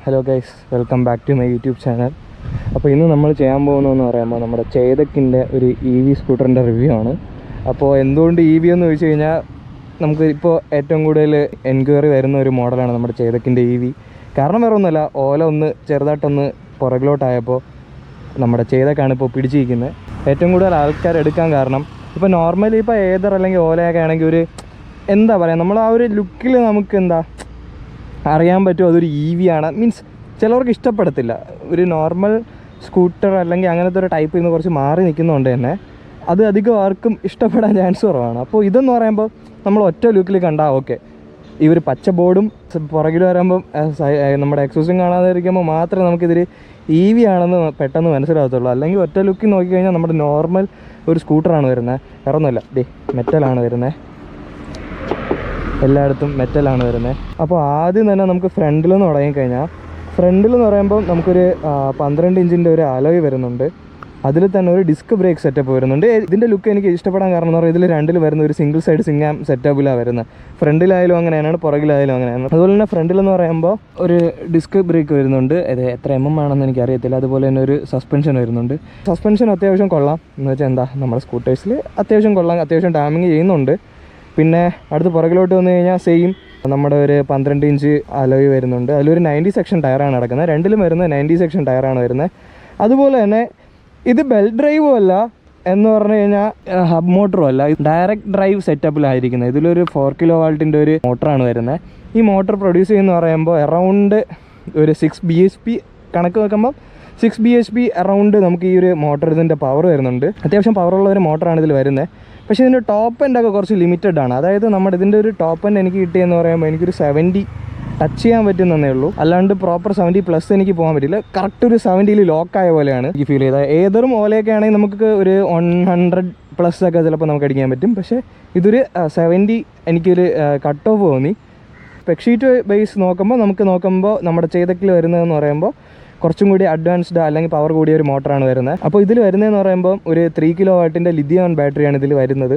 Hello guys, welcome back to my YouTube channel. അപ്പോൾ ഇന്ന് നമ്മൾ ചെയ്യാൻ പോകുന്നതെന്ന് പറയുമ്പോൾ നമ്മുടെ ചേതക്കിൻ്റെ ഒരു EV സ്കൂട്ടറിൻ്റെ റിവ്യൂ ആണ്. അപ്പോൾ എന്തുകൊണ്ട് EV എന്ന് ചോദിച്ചു കഴിഞ്ഞാൽ നമുക്ക് ഇപ്പോൾ ഏറ്റവും കൂടുതൽ എൻക്വയറി വരുന്ന ഒരു മോഡലാണ് നമ്മുടെ ചേതക്കിൻ്റെ EV. കാരണം വേറെ ഒന്നുമല്ല, ഓല ഒന്ന് ചെറുതായിട്ടൊന്ന് പുറകിലോട്ടായപ്പോൾ നമ്മുടെ ചേതക്കാണ് ഇപ്പോൾ പിടിച്ചിരിക്കുന്നത്. ഏറ്റവും കൂടുതൽ ആൾക്കാർ എടുക്കാൻ കാരണം ഇപ്പോൾ നോർമലി ഇപ്പോൾ ഏതർ അല്ലെങ്കിൽ ഓലയൊക്കെ ആണെങ്കിൽ ഒരു എന്താ പറയുക, നമ്മൾ ആ ഒരു ലുക്കിൽ നമുക്ക് എന്താ അറിയാൻ പറ്റും അതൊരു EV ആണ്. മീൻസ് ചിലവർക്ക് ഇഷ്ടപ്പെടത്തില്ല, ഒരു നോർമൽ സ്കൂട്ടർ അല്ലെങ്കിൽ അങ്ങനത്തെ ഒരു ടൈപ്പിൽ നിന്ന് കുറച്ച് മാറി നിൽക്കുന്നതുകൊണ്ട് തന്നെ അത് അധികം ആർക്കും ഇഷ്ടപ്പെടാൻ ചാൻസ് കുറവാണ്. അപ്പോൾ ഇതെന്ന് പറയുമ്പോൾ നമ്മൾ ഒറ്റ ലുക്കിൽ കണ്ടാൽ ഓക്കെ, ഈ ഒരു പച്ച ബോർഡും പുറകിൽ വരുമ്പം നമ്മുടെ എക്സോസും കാണാതെ ഇരിക്കുമ്പോൾ മാത്രമേ നമുക്കിതൊരു EV ആണെന്ന് പെട്ടെന്ന് മനസ്സിലാകത്തുള്ളൂ. അല്ലെങ്കിൽ ഒറ്റ ലുക്കിൽ നോക്കിക്കഴിഞ്ഞാൽ നമ്മുടെ നോർമൽ ഒരു സ്കൂട്ടറാണ് വരുന്നത്, വേറെ ഒന്നുമല്ല, മെറ്റലാണ് വരുന്നത്, എല്ലായിടത്തും മെറ്റലാണ് വരുന്നത്. അപ്പോൾ ആദ്യം തന്നെ നമുക്ക് ഫ്രണ്ടിൽ നിന്ന് തുടങ്ങിക്കഴിഞ്ഞാൽ, ഫ്രണ്ടിൽ എന്ന് പറയുമ്പോൾ നമുക്കൊരു 12 ഇഞ്ചിൻ്റെ ഒരു അലോയ് വരുന്നുണ്ട്. അതിൽ തന്നെ ഒരു ഡിസ്ക് ബ്രേക്ക് സെറ്റപ്പ് വരുന്നുണ്ട്. ഇതിൻ്റെ ലുക്ക് എനിക്ക് ഇഷ്ടപ്പെടാൻ കാരണം എന്ന് പറയുന്നത് ഇതിൽ രണ്ടിൽ വരുന്ന ഒരു സിംഗിൾ സൈഡ് സിംഗാം സെറ്റപ്പിലാണ് വരുന്നത്. ഫ്രണ്ടിലായാലും അങ്ങനെയാണ്, പുറകിലായാലും അങ്ങനെയാണ്. അതുപോലെ തന്നെ ഫ്രണ്ടിലെന്ന് പറയുമ്പോൾ ഒരു ഡിസ്ക് ബ്രേക്ക് വരുന്നുണ്ട്. അത് എത്ര ആണെന്ന് എനിക്കറിയത്തില്ല. അതുപോലെ തന്നെ ഒരു സസ്പെൻഷൻ വരുന്നുണ്ട്. സസ്പെൻഷൻ അത്യാവശ്യം കൊള്ളാം, എന്ന് വെച്ചാൽ എന്താ നമ്മുടെ സ്കൂട്ടേഴ്സിൽ അത്യാവശ്യം കൊള്ളാം, അത്യാവശ്യം ഡാമിങ് ചെയ്യുന്നുണ്ട്. പിന്നെ അടുത്ത് പുറകിലോട്ട് വന്നു കഴിഞ്ഞാൽ സെയിം നമ്മുടെ ഒരു 12 ഇഞ്ച് അലോയ് വരുന്നുണ്ട്. അതിലൊരു 90 സെക്ഷൻ ടയറാണ് കിടക്കുന്നത്. രണ്ടിലും വരുന്നത് 90 സെക്ഷൻ ടയറാണ് വരുന്നത്. അതുപോലെ തന്നെ ഇത് ബെൽറ്റ് ഡ്രൈവും അല്ല, എന്ന് പറഞ്ഞു കഴിഞ്ഞാൽ ഹബ് മോട്ടറും അല്ല, ഡയറക്റ്റ് ഡ്രൈവ് സെറ്റപ്പിലായിരിക്കുന്നത്. ഇതിലൊരു 4 കിലോ വാൾട്ടിൻ്റെ ഒരു മോട്ടറാണ് വരുന്നത്. ഈ മോട്ടർ പ്രൊഡ്യൂസ് ചെയ്യുന്ന പറയുമ്പോൾ അറൗണ്ട് ഒരു 6 bhp കണക്ക് നോക്കുമ്പോൾ 6 bhp അറൗണ്ട് നമുക്ക് ഈ ഒരു മോട്ടർ ഇതിൻ്റെ പവർ വരുന്നുണ്ട്. അത്യാവശ്യം പവറുള്ള ഒരു മോട്ടറാണ് ഇതിൽ വരുന്നത്. പക്ഷേ ഇതിൻ്റെ ടോപ്പ് എൻഡൊക്കെ കുറച്ച് ലിമിറ്റഡ് ആണ്. അതായത് നമ്മുടെ ഇതിൻ്റെ ഒരു ടോപ്പ് എൻഡ് എനിക്ക് കിട്ടിയെന്ന് പറയുമ്പോൾ എനിക്കൊരു 70 ടച്ച് ചെയ്യാൻ പറ്റുന്നതേ ഉള്ളൂ. അല്ലാണ്ട് പ്രോപ്പർ 70+ എനിക്ക് പോകാൻ പറ്റില്ല. കറക്റ്റ് ഒരു 70ൽ ലോക്കായ പോലെയാണ് എനിക്ക് ഫീൽ ചെയ്തത്. ഏതൊരു ഓലയൊക്കെ ആണെങ്കിൽ നമുക്ക് ഒരു 100+ ഒക്കെ ചിലപ്പോൾ നമുക്ക് അടിക്കാൻ പറ്റും. പക്ഷേ ഇതൊരു 70 എനിക്കൊരു കട്ട് ഓഫ് തോന്നി. സ്പെക് ഷീറ്റ് ബേസ് നോക്കുമ്പോൾ നമ്മുടെ ചേതക്കിൽ വരുന്നതെന്ന് പറയുമ്പോൾ കുറച്ചും കൂടി അഡ്വാൻസ്ഡ് അല്ലെങ്കിൽ പവർ കൂടിയ ഒരു മോട്ടറാണ് വരുന്നത്. അപ്പോൾ ഇതിൽ വരുന്നതെന്ന് പറയുമ്പോൾ ഒരു 3 കിലോ വാട്ടിൻ്റെ ലിഥിയം ബാറ്ററിയാണ് ഇതിൽ വരുന്നത്.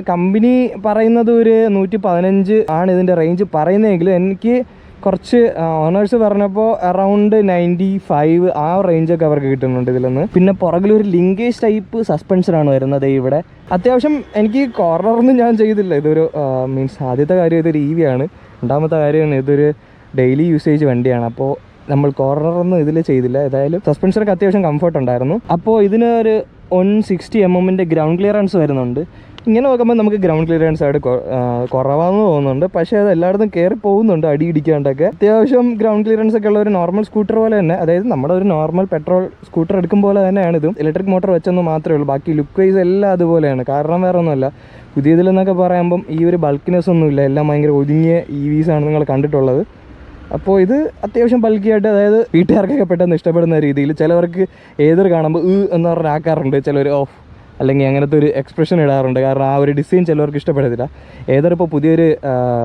കമ്പനി പറയുന്നത് ഒരു 115 ആണ് ഇതിൻ്റെ റേഞ്ച് പറയുന്നതെങ്കിൽ എനിക്ക് കുറച്ച് ഓണേഴ്സ് പറഞ്ഞപ്പോൾ അറൗണ്ട് 95 ആ റേഞ്ചൊക്കെ അവർക്ക് കിട്ടുന്നുണ്ട് ഇതിലൊന്ന്. പിന്നെ പുറകിലൊരു ലിങ്കേജ് ടൈപ്പ് സസ്പെൻഷനാണ് വരുന്നത് ഇവിടെ. അത്യാവശ്യം എനിക്ക് കോർണറൊന്നും ഞാൻ ചെയ്തില്ല. ഇതൊരു മീൻസ് ആദ്യത്തെ കാര്യം ഇതൊരു EV ആണ്. രണ്ടാമത്തെ കാര്യം ഇതൊരു ഡെയിലി യൂസേജ് വണ്ടിയാണ്. അപ്പോൾ നമ്മൾ കോർണറൊന്നും ഇതിൽ ചെയ്തില്ല. ഏതായാലും സസ്പെൻഷനൊക്കെ അത്യാവശ്യം കംഫർട്ട് ഉണ്ടായിരുന്നു. അപ്പോൾ ഇതിന് ഒരു 160 mm ഗ്രൗണ്ട് ക്ലിയറൻസ് വരുന്നുണ്ട്. ഇങ്ങനെ നോക്കുമ്പോൾ നമുക്ക് ഗ്രൗണ്ട് ക്ലിയറൻസ് ആയിട്ട് കുറവാണെന്ന് തോന്നുന്നുണ്ട്. പക്ഷേ അത് എല്ലായിടത്തും കയറി പോകുന്നുണ്ട്, അടി ഇടിക്കാണ്ടൊക്കെ. അത്യാവശ്യം ഗ്രൗണ്ട് ക്ലിയറൻസ് ഒക്കെ ഉള്ള ഒരു നോർമൽ സ്കൂട്ടർ പോലെ തന്നെ, അതായത് നമ്മുടെ ഒരു നോർമൽ പെട്രോൾ സ്കൂട്ടർ എടുക്കും പോലെ തന്നെയാണ് ഇതും. ഇലക്ട്രിക് മോട്ടർ വെച്ചെന്ന് മാത്രമേ ഉള്ളൂ, ബാക്കി ലുക്ക് വൈസ് എല്ലാം അതുപോലെയാണ്. കാരണം വേറെ ഒന്നുമല്ല, പുതിയതിലെന്നൊക്കെ പറയുമ്പം ഈ ഒരു ബൾക്കിനെസ് ഒന്നുമില്ല, എല്ലാം ഭയങ്കര ഒതുങ്ങിയ EVs ആണ് നിങ്ങൾ കണ്ടിട്ടുള്ളത്. അപ്പോൾ ഇത് അത്യാവശ്യം ബൾക്കിയായിട്ട്, അതായത് വീട്ടുകാർക്കൊക്കെ പെട്ടെന്ന് ഇഷ്ടപ്പെടുന്ന രീതിയിൽ. ചിലവർക്ക് ഏതൊരു കാണുമ്പോൾ എന്ന് പറഞ്ഞ് ആക്കാറുണ്ട്, ചിലർ ഓഫ് അല്ലെങ്കിൽ അങ്ങനത്തെ ഒരു എക്സ്പ്രഷൻ ഇടാറുണ്ട്. കാരണം ആ ഒരു ഡിസൈൻ ചിലവർക്ക് ഇഷ്ടപ്പെടത്തില്ല. ഏതൊരിപ്പോൾ പുതിയൊരു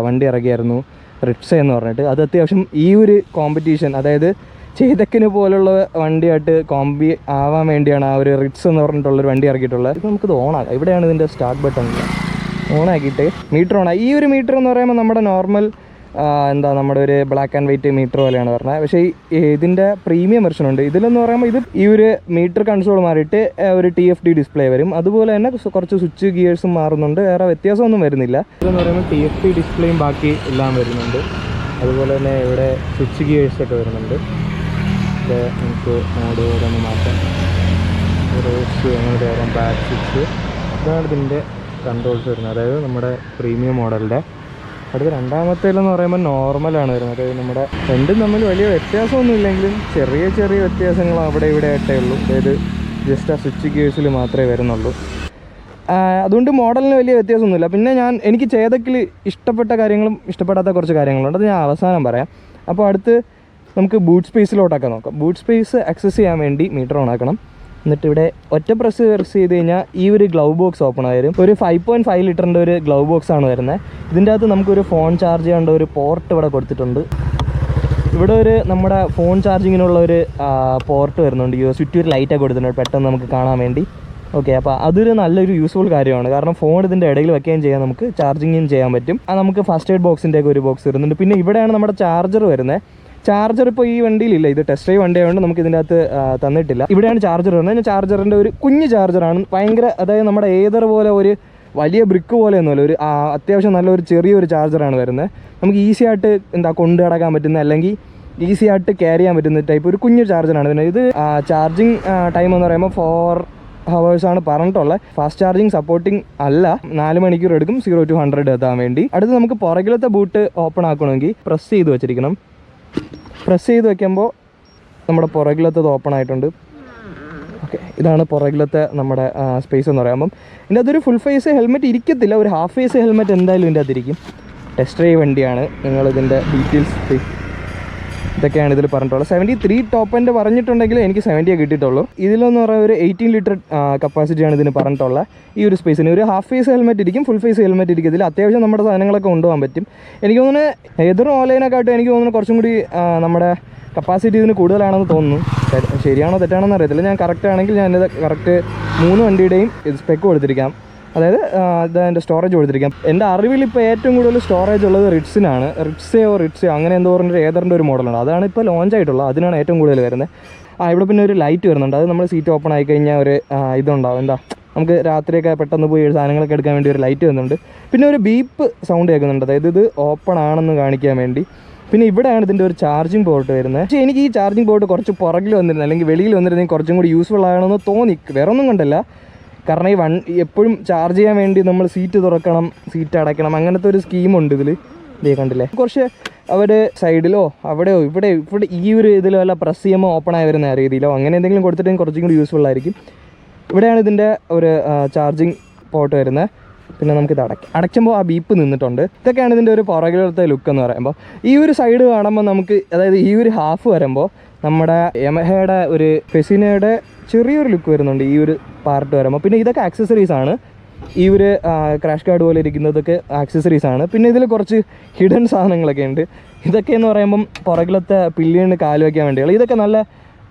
വണ്ടി ഇറക്കിയായിരുന്നു, റിറ്റ്സ എന്ന് പറഞ്ഞിട്ട്. അത് അത്യാവശ്യം ഈ ഒരു കോമ്പറ്റീഷൻ, അതായത് ചേതക്കിന് പോലുള്ള വണ്ടിയായിട്ട് കോമ്പി ആവാൻ വേണ്ടിയാണ് ആ ഒരു റിറ്റ്സ് എന്ന് പറഞ്ഞിട്ടുള്ളൊരു വണ്ടി ഇറക്കിയിട്ടുള്ളത്. ഇത് നമുക്കിത് ഓണാക്കാം. ഇവിടെയാണ് ഇതിൻ്റെ സ്റ്റാർട്ട് ബട്ടൺ. ഓണാക്കിയിട്ട് മീറ്റർ ഓണായി. ഈ ഒരു മീറ്റർ എന്ന് പറയുമ്പോൾ നമ്മുടെ നോർമൽ നമ്മുടെ ഒരു ബ്ലാക്ക് ആൻഡ് വൈറ്റ് മീറ്റർ പോലെയാണ് പറഞ്ഞത്. പക്ഷേ ഇതിൻ്റെ പ്രീമിയം വെർഷൻ ഉണ്ട്. ഇതിലെന്ന് പറയുമ്പോൾ ഇത് ഈ ഒരു മീറ്റർ കൺസോൾ മാറിയിട്ട് ഒരു TFT ഡിസ്പ്ലേ വരും. അതുപോലെ തന്നെ കുറച്ച് സ്വിച്ച് ഗിയേഴ്സും മാറുന്നുണ്ട്. വേറെ വ്യത്യാസമൊന്നും വരുന്നില്ല. ഇതെന്ന് പറയുമ്പോൾ TFT ഡിസ്പ്ലേയും ബാക്കി എല്ലാം വരുന്നുണ്ട്. അതുപോലെ തന്നെ ഇവിടെ സ്വിച്ച് ഗിയേഴ്സൊക്കെ വരുന്നുണ്ട്. ഇത് നമുക്ക് മോഡ് ഓരോന്ന് മാറ്റാം. റോസ് അങ്ങനെ വരാം, ബാക്ക് സ്വിച്ച്. ഇതാണ് ഇതിൻ്റെ കൺട്രോൾസ് വരുന്നത്, അതായത് നമ്മുടെ പ്രീമിയം മോഡലിൻ്റെ. അടുത്ത രണ്ടാമത്തേലെന്ന് പറയുമ്പോൾ നോർമലാണ് വരുന്നത്. അതായത് നമ്മുടെ രണ്ടും തമ്മിൽ വലിയ വ്യത്യാസമൊന്നും ഇല്ലെങ്കിലും ചെറിയ ചെറിയ വ്യത്യാസങ്ങൾ അവിടെ ഇവിടെ ആയിട്ടേ ഉള്ളൂ. അതായത് ജസ്റ്റ് ആ സ്വിച്ച് ഗിയേഴ്സിൽ മാത്രമേ വരുന്നുള്ളൂ. അതുകൊണ്ട് മോഡലിന് വലിയ വ്യത്യാസമൊന്നുമില്ല. പിന്നെ എനിക്ക് ചേതക്കിൽ ഇഷ്ടപ്പെട്ട കാര്യങ്ങളും ഇഷ്ടപ്പെടാത്ത കുറച്ച് കാര്യങ്ങളുണ്ട്, അത് ഞാൻ അവസാനം പറയാം. അപ്പോൾ അടുത്ത് നമുക്ക് ബൂട്ട് സ്പേസിലോട്ടൊക്കെ നോക്കാം. ബൂട്ട് സ്പേസ് ആക്സസ് ചെയ്യാൻ വേണ്ടി മീറ്റർ ഓൺ ആക്കണം. എന്നിട്ട് ഇവിടെ ഒറ്റ പ്രസ് ചെയ്ത് കഴിഞ്ഞാൽ ഈ ഒരു ഗ്ലൗ ബോക്സ് ഓപ്പൺ ആയിരുന്നു. ഒരു 5.5 ലിറ്ററിൻ്റെ ഒരു ഗ്ലൗ ബോക്സ് ആണ് വരുന്നത്. ഇതിൻ്റെ അകത്ത് നമുക്കൊരു ഫോൺ ചാർജ് ചെയ്യേണ്ട ഒരു പോർട്ട് ഇവിടെ കൊടുത്തിട്ടുണ്ട്. ഇവിടെ ഒരു നമ്മുടെ ഫോൺ ചാർജിങ്ങിനുള്ള ഒരു പോർട്ട് വരുന്നുണ്ട്. ചുറ്റും ഒരു ലൈറ്റൊക്കെ കൊടുത്തിട്ടുണ്ട് പെട്ടെന്ന് നമുക്ക് കാണാൻ വേണ്ടി. ഓക്കെ, അപ്പോൾ അതൊരു നല്ലൊരു യൂസ്ഫുൾ കാര്യമാണ്. കാരണം ഫോൺ ഇതിൻ്റെ ഇടയിൽ വെക്കുകയും ചെയ്യാം, നമുക്ക് ചാർജിങ്ങും ചെയ്യാൻ പറ്റും. നമുക്ക് ഫസ്റ്റ് എയ്ഡ് ബോക്സിൻ്റെ ഒക്കെ ഒരു ബോക്സ് വരുന്നുണ്ട്. പിന്നെ ഇവിടെയാണ് നമ്മുടെ ചാർജർ വരുന്നത്. ചാർജർ ഇപ്പോൾ ഈ വണ്ടിയിലില്ല, ഇത് ടെസ്റ്റ് ഡ്രൈവ് വണ്ടി ആയതുകൊണ്ട് നമുക്ക് ഇതിൻ്റെ അകത്ത് തന്നിട്ടില്ല. ഇവിടെയാണ് ചാർജർ വരുന്നത്. ചാർജറിൻ്റെ ഒരു കുഞ്ഞ് ചാർജറാണ്, ഭയങ്കര, അതായത് നമ്മുടെ ഏതർ പോലെ ഒരു വലിയ ബ്രിക്ക് പോലെയൊന്നുമല്ല, ഒരു അത്യാവശ്യം നല്ലൊരു ചെറിയൊരു ചാർജറാണ് വരുന്നത്. നമുക്ക് ഈസി ആയിട്ട് കൊണ്ടു നടക്കാൻ പറ്റുന്ന, അല്ലെങ്കിൽ ഈസി ആയിട്ട് ക്യാരി ചെയ്യാൻ പറ്റുന്ന ടൈപ്പ് ഒരു കുഞ്ഞു ചാർജറാണ് വരുന്നത്. ഇത് ചാർജിങ് ടൈം എന്ന് പറയുമ്പോൾ 4 hours ആണ് പറഞ്ഞിട്ടുള്ളത്. ഫാസ്റ്റ് ചാർജിങ് സപ്പോർട്ടിങ് അല്ല, 4 മണിക്കൂർ എടുക്കും 0 to 100 എത്താൻ വേണ്ടി. അടുത്ത് നമുക്ക് പുറകിലത്തെ ബൂട്ട് ഓപ്പൺ ആക്കണമെങ്കിൽ പ്രസ് ചെയ്ത് വെച്ചിരിക്കണം. പ്രസ് ചെയ്ത് വെക്കുമ്പോൾ നമ്മുടെ പുറകിലത്തത് ഓപ്പൺ ആയിട്ടുണ്ട്. ഓക്കെ, ഇതാണ് പുറകിലത്തെ നമ്മുടെ സ്പേസ് എന്ന് പറയുമ്പം. ഇതിൻ്റെ അതൊരു ഫുൾ ഫേസ് ഹെൽമെറ്റ് ഇരിക്കത്തില്ല, ഒരു ഹാഫ് ഫേസ് ഹെൽമെറ്റ് എന്തായാലും ഇതിൻ്റെ അകത്തിരിക്കും. ടെസ്റ്റ് ഡ്രൈവ് വണ്ടിയാണ്, നിങ്ങളിതിൻ്റെ ഡീറ്റെയിൽസ് ഇതൊക്കെയാണ് ഇതിൽ പറഞ്ഞിട്ടുള്ളത്. 73 ടോപ്പ് എൻഡ് പറഞ്ഞിട്ടുണ്ടെങ്കിൽ എനിക്ക് 70 കിട്ടിയിട്ടുള്ളൂ. ഇതിലെന്ന് പറയുന്ന ഒരു 18 ലിറ്റർ കപ്പാസിറ്റിയാണ് ഇതിന് പറഞ്ഞിട്ടുള്ളത്. ഈ ഒരു സ്പേസിന് ഒരു ഹാഫ് ഫേസ് ഹെൽമെറ്റ് ഇരിക്കും, ഫുൾ ഫേസ് ഹെൽമെറ്റ് ഇരിക്കത്തില്ല. അത്യാവശ്യം നമ്മുടെ സാധനങ്ങളൊക്കെ കൊണ്ടുപോകാൻ പറ്റും. എനിക്ക് തോന്നുന്നു ഏതൊരു ഓൺലൈനെക്കാട്ടും എനിക്ക് തോന്നുന്നു കുറച്ചും കൂടി നമ്മുടെ കപ്പാസിറ്റി ഇതിന് കൂടുതലാണെന്ന് തോന്നുന്നു. ശരിയാണോ തെറ്റാണോ അറിയത്തില്ല. ഞാൻ കറക്റ്റ് ആണെങ്കിൽ ഞാനിത് കറക്റ്റ് 3 വണ്ടിയുടെയും സ്പെക്ക് കൊടുത്തിരിക്കാം, അതായത് ഇതിൻ്റെ സ്റ്റോറേജ് കൊടുത്തിരിക്കാം. എൻ്റെ അറിവിൽ ഇപ്പോൾ ഏറ്റവും കൂടുതൽ സ്റ്റോറേജ് ഉള്ളത് റിറ്റ്സിനാണ്. റിറ്റ്സയോ അങ്ങനെ എന്തോ പറഞ്ഞൊരു ഏതറിൻ്റെ ഒരു മോഡലുണ്ട്, അതാണ് ഇപ്പോൾ ലോഞ്ച് ആയിട്ടുള്ളത്, അതിനാണ് ഏറ്റവും കൂടുതൽ വരുന്നത്. ഇവിടെ പിന്നെ ഒരു ലൈറ്റ് വരുന്നുണ്ട്, അത് നമ്മൾ സീറ്റ് ഓപ്പൺ ആയി കഴിഞ്ഞാൽ ഒരു ഇതുണ്ടാവും, എന്താ നമുക്ക് രാത്രിയൊക്കെ പെട്ടെന്ന് പോയി സാധനങ്ങളൊക്കെ എടുക്കാൻ വേണ്ടി ഒരു ലൈറ്റ് വരുന്നുണ്ട്. പിന്നെ ഒരു ബീപ്പ് സൗണ്ട് കേൾക്കുന്നുണ്ട്, അതായത് ഇത് ഓപ്പൺ ആണെന്ന് കാണിക്കാൻ വേണ്ടി. പിന്നെ ഇവിടെയാണ് ഇതിൻ്റെ ഒരു ചാർജിങ് പോർട്ട് വരുന്നത്. പക്ഷേ എനിക്ക് ഈ ചാർജിങ് പോർട്ട് കുറച്ച് പുറകിൽ വന്നിരുന്നത്, അല്ലെങ്കിൽ വെളിയിൽ വന്നിരുന്നെങ്കിൽ കുറച്ചും കൂടി യൂസ്ഫുൾ ആകണമെന്ന് തോന്നി. വേറെ ഒന്നും കണ്ടല്ല, കാരണം ഈ എപ്പോഴും ചാർജ് ചെയ്യാൻ വേണ്ടി നമ്മൾ സീറ്റ് തുറക്കണം, സീറ്റ് അടയ്ക്കണം, അങ്ങനത്തെ ഒരു സ്കീമുണ്ട് ഇതിൽ. ഇതേ കണ്ടില്ലേ, കുറച്ച് അവിടെ സൈഡിലോ അവിടെയോ ഇവിടെ ഈ ഒരു ഇതിലോ അല്ല പ്രസ് ചെയ്യുമ്പോൾ ഓപ്പൺ ആയി വരുന്ന രീതിയിലോ അങ്ങനെ എന്തെങ്കിലും കൊടുത്തിട്ടുണ്ടെങ്കിൽ കുറച്ചും കൂടി യൂസ്ഫുൾ ആയിരിക്കും. ഇവിടെയാണ് ഇതിൻ്റെ ഒരു ചാർജിങ് പോർട്ട് വരുന്നത്. പിന്നെ നമുക്കിത് അടയ്ക്കുമ്പോൾ ആ ബീപ്പ് നിന്നിട്ടുണ്ട്. ഇതൊക്കെയാണ് ഇതിൻ്റെ ഒരു പുറകിലത്തെ ലുക്ക് എന്ന് പറയുമ്പോൾ. ഈ ഒരു സൈഡ് കാണുമ്പോൾ നമുക്ക്, അതായത് ഈ ഒരു ഹാഫ് വരുമ്പോൾ നമ്മുടെ യമഹയുടെ ഒരു ഫെസിനയുടെ ചെറിയൊരു ലുക്ക് വരുന്നുണ്ട് ഈ ഒരു പാർട്ട് വരുമ്പോൾ. പിന്നെ ഇതൊക്കെ ആക്സസറീസ് ആണ്, ഈ ഒരു ക്രാഷ് കാർഡ് പോലെ ഇരിക്കുന്നതൊക്കെ ആക്സസറീസ് ആണ്. പിന്നെ ഇതിൽ കുറച്ച് ഹിഡൻ സാധനങ്ങളൊക്കെ ഉണ്ട്. ഇതൊക്കെ എന്ന് പറയുമ്പം പുറകിലത്തെ പില്ലിയന് കാല് വയ്ക്കാൻ വേണ്ടിയുള്ള, ഇതൊക്കെ നല്ല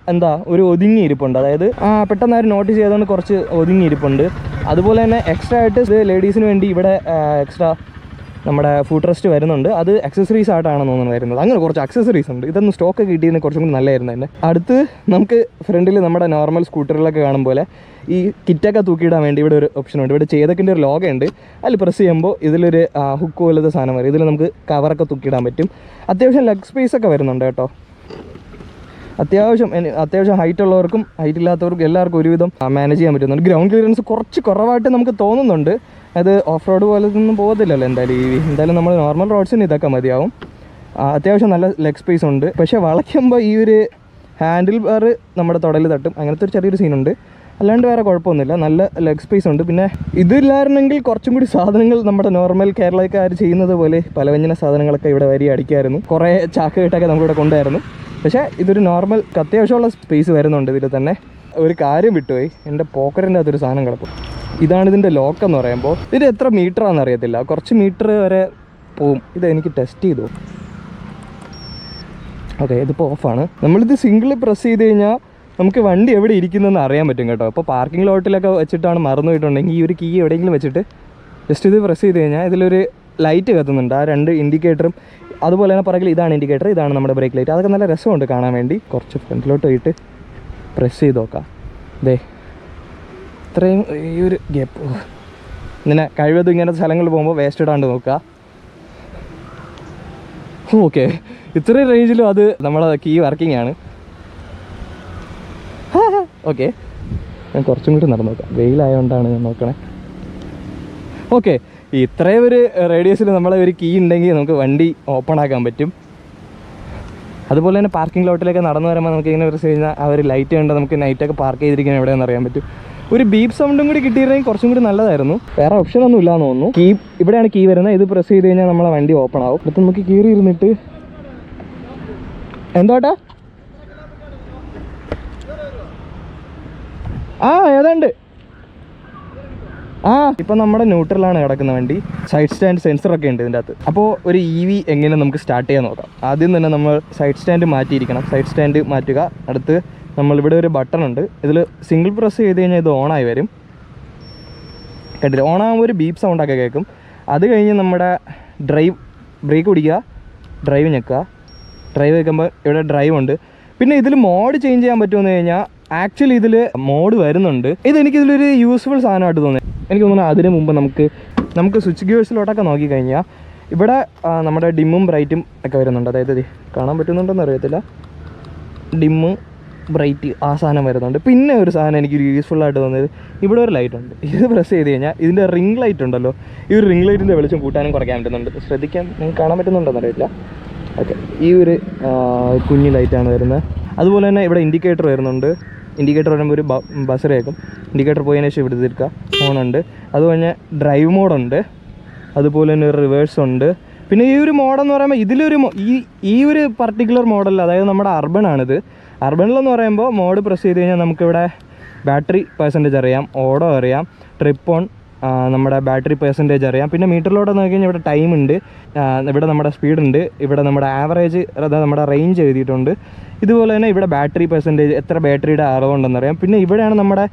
ഒരു ഒതുങ്ങിയിരിപ്പുണ്ട്, അതായത് പെട്ടെന്ന് ആരും നോട്ടീസ് ചെയ്തുകൊണ്ട് കുറച്ച് ഒതുങ്ങിയിരിപ്പുണ്ട്. അതുപോലെ തന്നെ എക്സ്ട്രാ ആയിട്ട് ഇത് ലേഡീസിന് വേണ്ടി ഇവിടെ എക്സ്ട്രാ നമ്മുടെ ഫുഡ് റെസ്റ്റ് വരുന്നുണ്ട്, അത് അക്സസറീസ് ആയിട്ടാണെന്ന് തോന്നുന്നു വരുന്നത്. അങ്ങനെ കുറച്ച് അക്സസറീസ് ഉണ്ട്, ഇതൊന്നും സ്റ്റോക്ക് കിട്ടിയതിന് കുറച്ചും കൂടി നല്ലതായിരുന്നു തന്നെ. അടുത്ത് നമുക്ക് ഫ്രണ്ടിൽ നമ്മുടെ നോർമൽ സ്കൂട്ടറിലൊക്കെ കാണും പോലെ ഈ കിറ്റൊക്കെ തൂക്കിയിടാൻ വേണ്ടി ഇവിടെ ഒരു ഓപ്ഷൻ ഉണ്ട്. ഇവിടെ ചേതക്കിൻ്റെ ഒരു ലോഗോ ഉണ്ട്, അതിൽ പ്രസ് ചെയ്യുമ്പോൾ ഇതിലൊരു ഹുക്ക് പോലത്തെ സാധനം വരും, ഇതിൽ നമുക്ക് കവറൊക്കെ തൂക്കിയിടാൻ പറ്റും. അത്യാവശ്യം ലെഗ് സ്പേസ് ഒക്കെ വരുന്നുണ്ട് കേട്ടോ. അത്യാവശ്യം ഹൈറ്റ് ഉള്ളവർക്കും ഹൈറ്റ് ഇല്ലാത്തവർക്കും എല്ലാവർക്കും ഒരുവിധം മാനേജ് ചെയ്യാൻ പറ്റുന്നുണ്ട്. ഗ്രൗണ്ട് ക്ലിയറൻസ് കുറച്ച് കുറവായിട്ട് നമുക്ക് തോന്നുന്നുണ്ട്, അത് ഓഫ് റോഡ് പോലെ ഒന്നും പോകത്തില്ലല്ലോ എന്തായാലും നമ്മൾ നോർമൽ റോഡ്സിന് ഇതൊക്കെ മതിയാവും. അത്യാവശ്യം നല്ല ലെഗ് സ്പേസ് ഉണ്ട്. പക്ഷേ വളയ്ക്കുമ്പോൾ ഈ ഒരു ഹാൻഡിൽ ബാർ നമ്മുടെ തുടലിൽ തട്ടും, അങ്ങനത്തെ ഒരു ചെറിയൊരു സീനുണ്ട്. അല്ലാണ്ട് വേറെ കുഴപ്പമൊന്നുമില്ല, നല്ല ലെഗ് സ്പേസ് ഉണ്ട്. പിന്നെ ഇതില്ലായിരുന്നെങ്കിൽ കുറച്ചും കൂടി സാധനങ്ങൾ നമ്മുടെ നോർമൽ കേരളക്കാർ ചെയ്യുന്നത് പോലെ പലവ്യഞ്ജന സാധനങ്ങളൊക്കെ ഇവിടെ വരി അടിക്കായിരുന്നു, കുറേ ചാക്ക് കെട്ടൊക്കെ നമുക്കിവിടെ കൊണ്ടുവരുന്നു. പക്ഷേ ഇതൊരു നോർമൽ അത്യാവശ്യമുള്ള സ്പേസ് വരുന്നുണ്ട് ഇതിൽ തന്നെ. ഒരു കാര്യം വിട്ടുപോയി, എൻ്റെ പോക്കറ്റിൻ്റെ അകത്തൊരു സാധനം കിടക്കും. ഇതാണ് ഇതിൻ്റെ ലോക്ക് എന്ന് പറയുമ്പോൾ. ഇത് എത്ര മീറ്ററാണെന്ന് അറിയത്തില്ല, കുറച്ച് മീറ്റർ വരെ പോവും. ഇത് എനിക്ക് ടെസ്റ്റ് ചെയ്തു. ഓക്കെ, ഇതിപ്പോൾ ഓഫാണ്. നമ്മളിത് സിംഗിൾ പ്രസ് ചെയ്ത് കഴിഞ്ഞാൽ നമുക്ക് വണ്ടി എവിടെ ഇരിക്കുന്നതെന്ന് അറിയാൻ പറ്റും കേട്ടോ. ഇപ്പോൾ പാർക്കിംഗ് ലോട്ടിലൊക്കെ വെച്ചിട്ടാണ് മറന്നു പോയിട്ടുണ്ടെങ്കിൽ ഈ ഒരു കീ എവിടെയെങ്കിലും വെച്ചിട്ട് ജസ്റ്റ് ഇത് പ്രസ് ചെയ്ത് കഴിഞ്ഞാൽ ഇതിലൊരു ലൈറ്റ് കത്തുന്നുണ്ട്, ആ 2 ഇൻഡിക്കേറ്ററും. അതുപോലെ തന്നെ പുറകിൽ ഇതാണ് ഇൻഡിക്കേറ്റർ, ഇതാണ് നമ്മുടെ ബ്രേക്ക് ലൈറ്റ്. അതൊക്കെ നല്ല രസമുണ്ട് കാണാൻ വേണ്ടി. കുറച്ച് ഫ്രണ്ടിലോട്ട് പോയിട്ട് പ്രസ് ചെയ്ത് നോക്കാം. ദേ ഇത്രയും ഈ ഒരു ഗ്യാപ്പ്, ഇങ്ങനെ കഴിവതും ഇങ്ങനത്തെ സ്ഥലങ്ങളിൽ പോകുമ്പോൾ വേസ്റ്റ് ഇടാണ്ട് നോക്കുക. ഓക്കെ, ഇത്രയും റേഞ്ചിലും അത് നമ്മളെ കീ വർക്കിംഗ് ആണ്. ഓക്കെ, ഞാൻ കുറച്ചും കൂടി നടന്നു നോക്കാം, വെയിലായതുകൊണ്ടാണ് ഞാൻ നോക്കണേ. ഓക്കെ, ഇത്രയും ഒരു റേഡിയസിൽ നമ്മളെ ഒരു കീ ഉണ്ടെങ്കിൽ നമുക്ക് വണ്ടി ഓപ്പൺ ആക്കാൻ പറ്റും. അതുപോലെ തന്നെ പാർക്കിംഗ് ലോട്ടിലൊക്കെ നടന്നു വരുമ്പോൾ നമുക്ക് ഇങ്ങനെ പ്രസ് കഴിഞ്ഞാൽ ആ ഒരു ലൈറ്റ് കണ്ട് നമുക്ക് നൈറ്റൊക്കെ പാർക്ക് ചെയ്തിരിക്കാൻ എവിടെയെന്ന് അറിയാൻ പറ്റും. ഒരു ബീപ്പ് സൗണ്ടും കൂടി കിട്ടിയിരുന്നെങ്കിൽ കുറച്ചും കൂടി നല്ലതായിരുന്നു. വേറെ ഓപ്ഷനൊന്നും ഇല്ലാന്ന് തോന്നുന്നു. കീ ഇവിടെയാണ് കീ വരുന്നത്, ഇത് പ്രസ് ചെയ്ത് കഴിഞ്ഞാൽ നമ്മളെ വണ്ടി ഓപ്പൺ ആവും. അടുത്ത് നമുക്ക് കീറി ഇരുന്നിട്ട് എന്തോട്ടാ ഏതാണ്ട് ഇപ്പം നമ്മുടെ ന്യൂട്രലാണ് കിടക്കുന്ന വണ്ടി. സൈഡ് സ്റ്റാൻഡ് സെൻസറൊക്കെ ഉണ്ട് ഇതിൻ്റെ അകത്ത്. അപ്പോൾ ഒരു EV എങ്ങനെ നമുക്ക് സ്റ്റാർട്ട് ചെയ്യാൻ നോക്കാം. ആദ്യം തന്നെ നമ്മൾ സൈഡ് സ്റ്റാൻഡ് മാറ്റിയിരിക്കണം. സൈഡ് സ്റ്റാൻഡ് മാറ്റുക. അടുത്ത് നമ്മളിവിടെ ഒരു ബട്ടൺ ഉണ്ട്, ഇതിൽ സിംഗിൾ പ്രസ് ചെയ്ത് കഴിഞ്ഞാൽ ഇത് ഓണായി വരും. കേട്ടില്ല, ഓണാകുമ്പോൾ ഒരു ബീപ്പ് സൗണ്ടൊക്കെ കേൾക്കും. അത് കഴിഞ്ഞ് നമ്മുടെ ബ്രേക്ക് പിടിക്കുക, ഡ്രൈവ് ഞെക്കുക. ഡ്രൈവ് വയ്ക്കുമ്പോൾ ഇവിടെ ഡ്രൈവ് ഉണ്ട്. പിന്നെ ഇതിൽ മോഡ് ചേഞ്ച് ചെയ്യാൻ പറ്റുമെന്ന് കഴിഞ്ഞാൽ ആക്ച്വലി ഇതിൽ മോഡ് വരുന്നുണ്ട്. ഇതെനിക്കിതിലൊരു യൂസ്ഫുൾ സാധനമായിട്ട് തോന്നി. എനിക്ക് തോന്നുന്നു അതിന് മുമ്പ് നമുക്ക് സ്വിച്ച് ഗിയേഴ്സിലോട്ടൊക്കെ നോക്കിക്കഴിഞ്ഞാൽ ഇവിടെ നമ്മുടെ ഡിമ്മും ബ്രൈറ്റും ഒക്കെ വരുന്നുണ്ട്. അതായത് കാണാൻ പറ്റുന്നുണ്ടോയെന്ന് അറിയത്തില്ല, ഡിമ്മ് ബ്രൈറ്റ് ആ സാധനം വരുന്നുണ്ട്. പിന്നെ ഒരു സാധനം എനിക്ക് യൂസ്ഫുള്ളായിട്ട് തോന്നിയത് ഇവിടെ ഒരു ലൈറ്റ് ഉണ്ട്. ഇത് പ്രസ് ചെയ്ത് കഴിഞ്ഞാൽ ഇതിൻ്റെ റിംഗ് ലൈറ്റ് ഉണ്ടല്ലോ, ഈ ഒരു റിംഗ് ലൈറ്റിൻ്റെ വെളിച്ചം കൂട്ടാനും കുറയ്ക്കാൻ പറ്റുന്നുണ്ട്. ശ്രദ്ധിക്കാൻ നിങ്ങൾക്ക് കാണാൻ പറ്റുന്നുണ്ടോയെന്ന് അറിയില്ല. ഓക്കെ, ഈ ഒരു കുഞ്ഞു ലൈറ്റാണ് വരുന്നത്. അതുപോലെ തന്നെ ഇവിടെ ഇൻഡിക്കേറ്റർ വരുന്നുണ്ട്. ഇൻഡിക്കേറ്റർ വരുമ്പോൾ ഒരു ബസർ കേൾക്കും. ഇൻഡിക്കേറ്റർ പോയതിനു ശേഷം ഇവിടെ തീർക്കുക, ഫോണുണ്ട്. അതുപോലെ ഡ്രൈവ് മോഡുണ്ട്, അതുപോലെ തന്നെ ഒരു റിവേഴ്സ് ഉണ്ട്. പിന്നെ ഈ ഒരു മോഡെന്ന് പറയുമ്പോൾ ഇതിലൊരു ഈ ഒരു പർട്ടിക്കുലർ മോഡൽ, അതായത് നമ്മുടെ അർബണാണിത്. അർബണിലെന്ന് പറയുമ്പോൾ മോഡ് പ്രസ് ചെയ്ത് കഴിഞ്ഞാൽ നമുക്കിവിടെ ബാറ്ററി പെർസെൻറ്റേജ് അറിയാം, ഓടോ അറിയാം, ട്രിപ്പ് ഓൺ, നമ്മുടെ ബാറ്ററി പെർസെൻറ്റേജ് അറിയാം. പിന്നെ മീറ്ററിലോട്ട് നോക്കി കഴിഞ്ഞാൽ ഇവിടെ ടൈം ഉണ്ട്, ഇവിടെ നമ്മുടെ സ്പീഡ് ഉണ്ട്, ഇവിടെ നമ്മുടെ ആവറേജ്, അതായത് നമ്മുടെ റേഞ്ച് എഴുതിയിട്ടുണ്ട്. ഇതുപോലെ തന്നെ ഇവിടെ ബാറ്ററി പെർസെൻറ്റേജ്, എത്ര ബാറ്ററിയുടെ അളവുണ്ടെന്നറിയാം. പിന്നെ ഇവിടെയാണ് നമ്മുടെ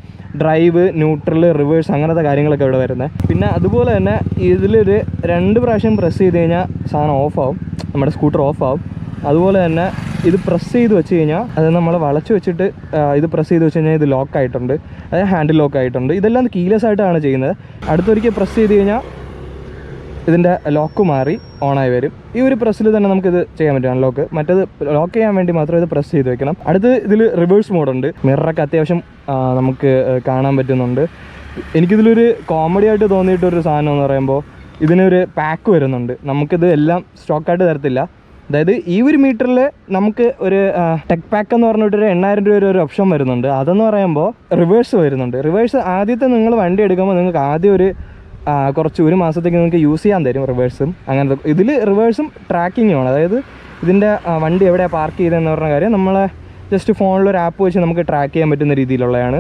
ഡ്രൈവ്, ന്യൂട്രൽ, റിവേഴ്സ് അങ്ങനത്തെ കാര്യങ്ങളൊക്കെ ഇവിടെ വരുന്നത്. പിന്നെ അതുപോലെ തന്നെ ഇതിലൊരു 2 പ്രാവശ്യം പ്രസ് ചെയ്ത് കഴിഞ്ഞാൽ സാധനം ഓഫാവും, നമ്മുടെ സ്കൂട്ടർ ഓഫാവും. അതുപോലെ തന്നെ ഇത് പ്രസ് ചെയ്ത് വെച്ച് കഴിഞ്ഞാൽ, അത് നമ്മൾ വളച്ച് വെച്ചിട്ട് ഇത് പ്രസ് ചെയ്ത് വെച്ച് കഴിഞ്ഞാൽ ഇത് ലോക്ക് ആയിട്ടുണ്ട്, അതായത് ഹാൻഡിൽ ലോക്ക് ആയിട്ടുണ്ട്. ഇതെല്ലാം കീലെസ് ആയിട്ടാണ് ചെയ്യുന്നത്. അടുത്തൊരിക്കൽ പ്രസ് ചെയ്ത് കഴിഞ്ഞാൽ ഇതിൻ്റെ ലോക്ക് മാറി ഓണായി വരും. ഈ ഒരു പ്രസ്സിൽ തന്നെ നമുക്കിത് ചെയ്യാൻ പറ്റും, അൺലോക്ക്. മറ്റേത് ലോക്ക് ചെയ്യാൻ വേണ്ടി മാത്രം ഇത് പ്രസ് ചെയ്ത് വെക്കണം. അടുത്ത് ഇതിൽ റിവേഴ്സ് മോഡുണ്ട്. മിററൊക്കെ അത്യാവശ്യം നമുക്ക് കാണാൻ പറ്റുന്നുണ്ട്. എനിക്കിതിലൊരു കോമഡി ആയിട്ട് തോന്നിയിട്ടൊരു സാധനം എന്ന് പറയുമ്പോൾ ഇതിനൊരു പാക്ക് വരുന്നുണ്ട്. നമുക്കിത് എല്ലാം സ്റ്റോക്കായിട്ട് തരത്തില്ല. അതായത് ഈ ഒരു മീറ്ററിൽ നമുക്ക് ഒരു ടെക് പാക്ക് എന്ന് പറഞ്ഞിട്ടൊരു 8000 രൂപ ഒരു ഓപ്ഷൻ വരുന്നുണ്ട്. അതെന്ന് പറയുമ്പോൾ റിവേഴ്സ് വരുന്നുണ്ട്. റിവേഴ്സ് ആദ്യത്തെ നിങ്ങൾ വണ്ടി എടുക്കുമ്പോൾ നിങ്ങൾക്ക് ആദ്യം ഒരു മാസത്തേക്ക് നിങ്ങൾക്ക് യൂസ് ചെയ്യാൻ തരും റിവേഴ്സും. അങ്ങനത്തെ ഇതിൽ റിവേഴ്സും ട്രാക്കിങ്ങുമാണ്. അതായത് ഇതിൻ്റെ വണ്ടി എവിടെയാണ് പാർക്ക് ചെയ്തതെന്ന് പറഞ്ഞ കാര്യം നമ്മളെ ജസ്റ്റ് ഫോണിലൊരു ആപ്പ് വെച്ച് നമുക്ക് ട്രാക്ക് ചെയ്യാൻ പറ്റുന്ന രീതിയിലുള്ളതാണ്.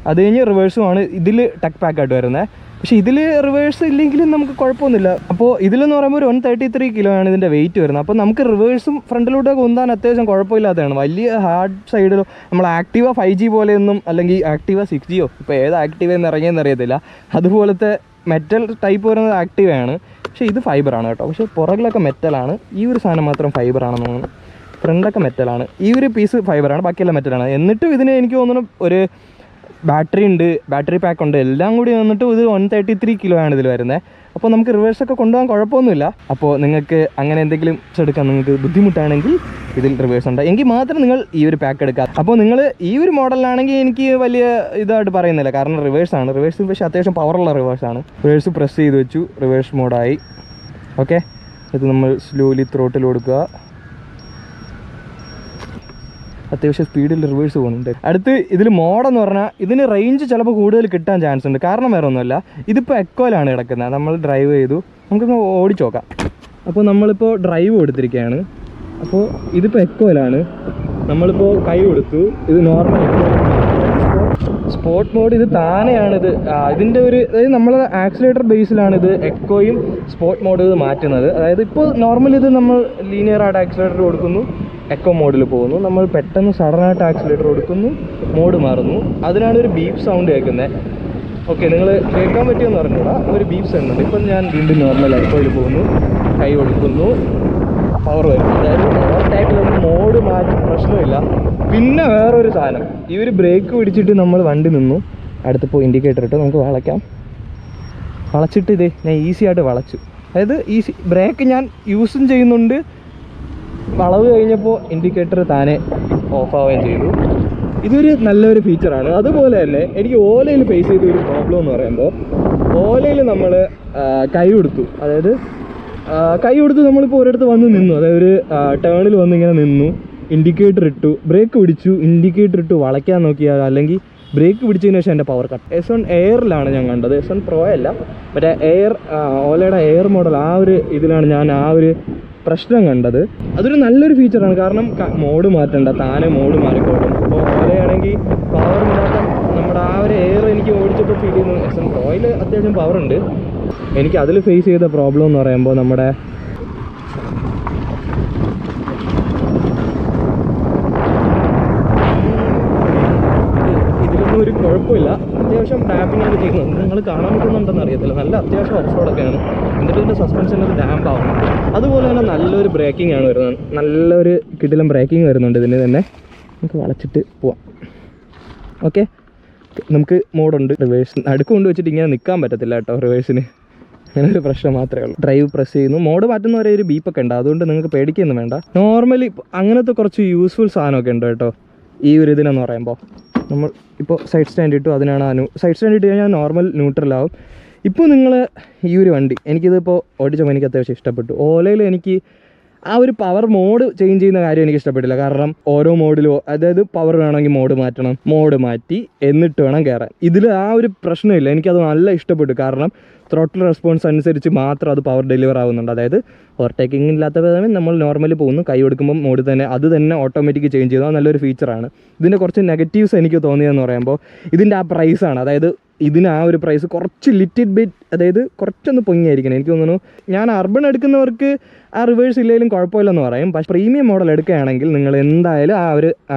അത് കഴിഞ്ഞ് റിവേഴ്സുമാണ് ഇതിൽ ടെക് പാക്കായിട്ട് വരുന്നത്. പക്ഷേ ഇതിൽ റിവേഴ്സ് ഇല്ലെങ്കിലും നമുക്ക് കുഴപ്പമൊന്നുമില്ല. അപ്പോൾ ഇതിലെന്ന് പറയുമ്പോൾ ഒരു 133 കിലോ ആണ് ഇതിൻ്റെ വെയിറ്റ് വരുന്നത്. അപ്പോൾ നമുക്ക് റിവേഴ്സും ഫ്രണ്ടിലോട്ടൊക്കെ ഉന്താൻ അത്യാവശ്യം കുഴപ്പമില്ലാത്തതാണ്. വലിയ ഹാർഡ് സൈഡിലോ നമ്മൾ ആക്റ്റീവ 5G പോലെയൊന്നും, അല്ലെങ്കിൽ ആക്റ്റീവ 6Gയോ, ഇപ്പോൾ ഏത് ആക്റ്റീവ എന്ന് ഇറങ്ങിയെന്ന് അറിയത്തില്ല, അതുപോലത്തെ മെറ്റൽ ടൈപ്പ് വരുന്നത് ആക്റ്റീവയാണ്. പക്ഷേ ഇത് ഫൈബറാണ് കേട്ടോ. പക്ഷേ പുറകിലൊക്കെ മെറ്റലാണ്. ഈ ഒരു സാധനം മാത്രം ഫൈബറാണെന്ന് തോന്നുന്നു. ഫ്രണ്ടൊക്കെ മെറ്റലാണ്. ഈ ഒരു പീസ് ഫൈബറാണ്, ബാക്കിയെല്ലാം മെറ്റലാണ്. എന്നിട്ടും ഇതിന് എനിക്ക് തോന്നുന്നു ഒരു ബാറ്ററി ഉണ്ട്, ബാറ്ററി പാക്ക് ഉണ്ട്, എല്ലാം കൂടി വന്നിട്ട് ഇത് 133 കിലോ ആണ് ഇതിൽ വരുന്നത്. അപ്പോൾ നമുക്ക് റിവേഴ്സൊക്കെ കൊണ്ടുപോകാൻ കുഴപ്പമൊന്നുമില്ല. അപ്പോൾ നിങ്ങൾക്ക് അങ്ങനെ എന്തെങ്കിലും എടുക്കാൻ നിങ്ങൾക്ക് ബുദ്ധിമുട്ടാണെങ്കിൽ ഇതിൽ റിവേഴ്സ് ഉണ്ട് എങ്കിൽ മാത്രം നിങ്ങൾ ഈ ഒരു പാക്ക് എടുക്കുക. അപ്പോൾ നിങ്ങൾ ഈ ഒരു മോഡലിലാണെങ്കിൽ എനിക്ക് വലിയ ഇതായിട്ട് പറയുന്നില്ല, കാരണം റിവേഴ്സാണ്. റിവേഴ്സ് പക്ഷേ അത്യാവശ്യം പവറുള്ള റിവേഴ്സാണ്. റിവേഴ്സ് പ്രസ് ചെയ്ത് വെച്ചു, റിവേഴ്സ് മോഡായി. ഓക്കെ, ഇത് നമ്മൾ സ്ലോലി ത്രോട്ടിൽ കൊടുക്കുക. അത്യാവശ്യം സ്പീഡിൽ റിവേഴ്സ് പോകുന്നുണ്ട്. അടുത്ത് ഇതിൽ മോഡെന്ന് പറഞ്ഞാൽ ഇതിന് റേഞ്ച് ചിലപ്പോൾ കൂടുതൽ കിട്ടാൻ ചാൻസ് ഉണ്ട്. കാരണം വേറെ ഒന്നുമല്ല, ഇതിപ്പോൾ എക്കോയിലാണ് കിടക്കുന്നത്. നമ്മൾ ഡ്രൈവ് ചെയ്തു, നമുക്കൊന്ന് ഓടിച്ച് നോക്കാം. അപ്പോൾ നമ്മളിപ്പോൾ ഡ്രൈവ് കൊടുത്തിരിക്കുകയാണ്. അപ്പോൾ ഇതിപ്പോൾ എക്കോയിലാണ്. നമ്മളിപ്പോൾ കൈ കൊടുത്തു, ഇത് നോർമൽ സ്പോർട്ട് മോഡ്. ഇത് താനെയാണിത് ഇതിൻ്റെ ഒരു, അതായത് നമ്മൾ ആക്സിലേറ്റർ ബേസിലാണിത് എക്കോയും സ്പോർട്ട് മോഡ് ഇത് മാറ്റുന്നത്. അതായത് ഇപ്പോൾ നോർമലി ഇത് നമ്മൾ ലീനിയറായിട്ട് ആക്സിലേറ്റർ കൊടുക്കുന്നു, എക്കോ മോഡിൽ പോകുന്നു. നമ്മൾ പെട്ടെന്ന് സഡനായിട്ട് ആക്സിലേറ്റർ കൊടുക്കുന്നു, മോഡ് മാറുന്നു. അതിനാണ് ഒരു ബീപ്പ് സൗണ്ട് കേൾക്കുന്നത്. ഓക്കെ, നിങ്ങൾ കേൾക്കാൻ പറ്റുമെന്ന് പറഞ്ഞൂടാ, ഒരു ബീപ്പ് സൗണ്ട് ഉണ്ട്. ഇപ്പം ഞാൻ വീണ്ടും നോർമൽ എക്കോയിൽ പോകുന്നു, കൈ കൊടുക്കുന്നു, പവർ വരും. അതായത് ടൈപ്പിലൊന്നും മോഡ് മാറ്റി പ്രശ്നമില്ല. പിന്നെ വേറൊരു സാധനം, ഈ ഒരു ബ്രേക്ക് പിടിച്ചിട്ട് നമ്മൾ വണ്ടി നിന്നു, അടുത്തിപ്പോൾ ഇൻഡിക്കേറ്റർ ഇട്ട് നമുക്ക് വളയ്ക്കാം. വളച്ചിട്ട് ഇതേ ഞാൻ ഈസി ആയിട്ട് വളച്ചു. അതായത് ഈസി ബ്രേക്ക് ഞാൻ യൂസും ചെയ്യുന്നുണ്ട്, വളവ് കഴിഞ്ഞപ്പോൾ ഇൻഡിക്കേറ്റർ താനെ ഓഫാവുകയും ചെയ്തു. ഇതൊരു നല്ലൊരു ഫീച്ചറാണ്. അതുപോലെ തന്നെ എനിക്ക് ഓലയിൽ ഫേസ് ചെയ്ത ഒരു പ്രോബ്ലം എന്ന് പറയുമ്പോൾ, ഓലയിൽ നമ്മൾ കൈ കൊടുത്തു, അതായത് കൈ കൊടുത്ത് നമ്മളിപ്പോൾ ഒരിടത്ത് വന്ന് നിന്നു, അതായത് ഒരു ടേണിൽ വന്ന് ഇങ്ങനെ നിന്നു, ഇൻഡിക്കേറ്റർ ഇട്ടു, ബ്രേക്ക് പിടിച്ചു, ഇൻഡിക്കേറ്റർ ഇട്ടു വളയ്ക്കാൻ നോക്കിയാൽ, അല്ലെങ്കിൽ ബ്രേക്ക് പിടിച്ചതിന് ശേഷം എൻ്റെ പവർ കട്ട്. S1 എയറിലാണ് ഞാൻ കണ്ടത്, S1 Pro അല്ല, മറ്റേ എയർ, ഓലയുടെ എയർ മോഡൽ, ആ ഒരു ഇതിലാണ് ഞാൻ ആ ഒരു പ്രശ്നം കണ്ടത്. അതൊരു നല്ലൊരു ഫീച്ചറാണ്, കാരണം മോഡ് മാറ്റണ്ട, താനെ മോഡ് മാറിക്കോളും. അപ്പോൾ ഓലയാണെങ്കിൽ പവറില്ലാത്ത നമ്മുടെ ആ ഒരു എയർ എനിക്ക് ഓടിച്ചപ്പോൾ ഫീൽ ചെയ്യുന്നു. S1 Proയിൽ അത്യാവശ്യം പവറുണ്ട്. എനിക്ക് അതിൽ ഫേസ് ചെയ്ത പ്രോബ്ലം എന്ന് പറയുമ്പോൾ, നമ്മുടെ ഇതിലൊന്നും ഒരു കുഴപ്പമില്ല, അത്യാവശ്യം ടാപ്പിംഗ് ആണ് ചെയ്യുന്നത്. നിങ്ങൾ കാണാൻ പറ്റുന്നുണ്ടെന്ന് അറിയത്തില്ല, നല്ല അത്യാവശ്യം ഓഫ് റോഡൊക്കെയാണ്. എന്നിട്ട് ഇതിൻ്റെ സസ്പെൻഷൻ ഒരു ഡാമ്പ് ആവുന്നുണ്ട്. അതുപോലെ തന്നെ നല്ലൊരു ബ്രേക്കിംഗ് ആണ് വരുന്നത്, നല്ലൊരു കിടിലം ബ്രേക്കിംഗ് വരുന്നുണ്ട് ഇതിന് തന്നെ. നമുക്ക് വളച്ചിട്ട് പോവാം. ഓക്കെ, നമുക്ക് മോഡുണ്ട്. റിവേഴ്സ് നടുക്ക് കൊണ്ട് വെച്ചിട്ട് ഇങ്ങനെ നിൽക്കാൻ പറ്റത്തില്ല കേട്ടോ, റിവേഴ്സിന് അങ്ങനെ ഒരു പ്രശ്നം മാത്രമേ ഉള്ളൂ. ഡ്രൈവ് പ്രസ് ചെയ്യുന്നു, മോഡ് മാറ്റുന്നവരെ ഒരു ബീപ്പൊക്കെ ഉണ്ട്, അതുകൊണ്ട് നിങ്ങൾക്ക് പേടിക്കൊന്നും വേണ്ട. നോർമലി അങ്ങനത്തെ കുറച്ച് യൂസ്ഫുൾ സാധനമൊക്കെ ഉണ്ട് കേട്ടോ ഈ ഒരു ഇതിനെന്ന് പറയുമ്പോൾ. നമ്മൾ ഇപ്പോൾ സൈഡ് സ്റ്റാൻഡ് ഇട്ടു, അതിനാണ് സൈഡ് സ്റ്റാൻഡ് ഇട്ട് കഴിഞ്ഞാൽ നോർമൽ ന്യൂട്രലാവും. ഇപ്പോൾ നിങ്ങൾ ഈ ഒരു വണ്ടി എനിക്കിതിപ്പോൾ ഓടിച്ചപ്പോൾ എനിക്ക് അത്യാവശ്യം ഇഷ്ടപ്പെട്ടു. ഓലയിൽ എനിക്ക് ആ ഒരു പവർ മോഡ് ചേഞ്ച് ചെയ്യുന്ന കാര്യം എനിക്ക് ഇഷ്ടപ്പെട്ടില്ല. കാരണം ഓരോ മോഡിലും, അതായത് പവർ വേണമെങ്കിൽ മോഡ് മാറ്റണം, മോഡ് മാറ്റി എന്നിട്ട് വേണം കയറാൻ. ഇതിൽ ആ ഒരു പ്രശ്നമില്ല, എനിക്കത് നല്ല ഇഷ്ടപ്പെട്ടു. കാരണം ത്രോട്ടിൽ റെസ്പോൺസ് അനുസരിച്ച് മാത്രം അത് പവർ ഡെലിവർ ആവുന്നുണ്ട്. അതായത് ഓവർടേക്കിംഗ് ഇല്ലാത്ത വിധമേ നമ്മൾ നോർമലി പോകുന്നു, കൈ കൊടുക്കുമ്പോൾ മോഡ് തന്നെ അത് തന്നെ ഓട്ടോമാറ്റിക് ചേഞ്ച് ചെയ്താൽ നല്ലൊരു ഫീച്ചറാണ്. ഇതിൻ്റെ കുറച്ച് നെഗറ്റീവ്സ് എനിക്ക് തോന്നിയതെന്ന് പറയുമ്പോൾ ഇതിൻ്റെ ആ പ്രൈസാണ്. അതായത് ഇതിന് ആ ഒരു പ്രൈസ് കുറച്ച് ലിറ്റിൽ ബിറ്റ്, അതായത് കുറച്ചൊന്ന് പൊങ്ങിയായിരിക്കണം. എനിക്ക് തോന്നുന്നു ഞാൻ അർബൺ എടുക്കുന്നവർക്ക് ആ റിവേഴ്സ് ഇല്ലെങ്കിലും കുഴപ്പമില്ലെന്ന് പറയും. പക്ഷേ പ്രീമിയം മോഡൽ എടുക്കുകയാണെങ്കിൽ നിങ്ങൾ എന്തായാലും ആ ഒരു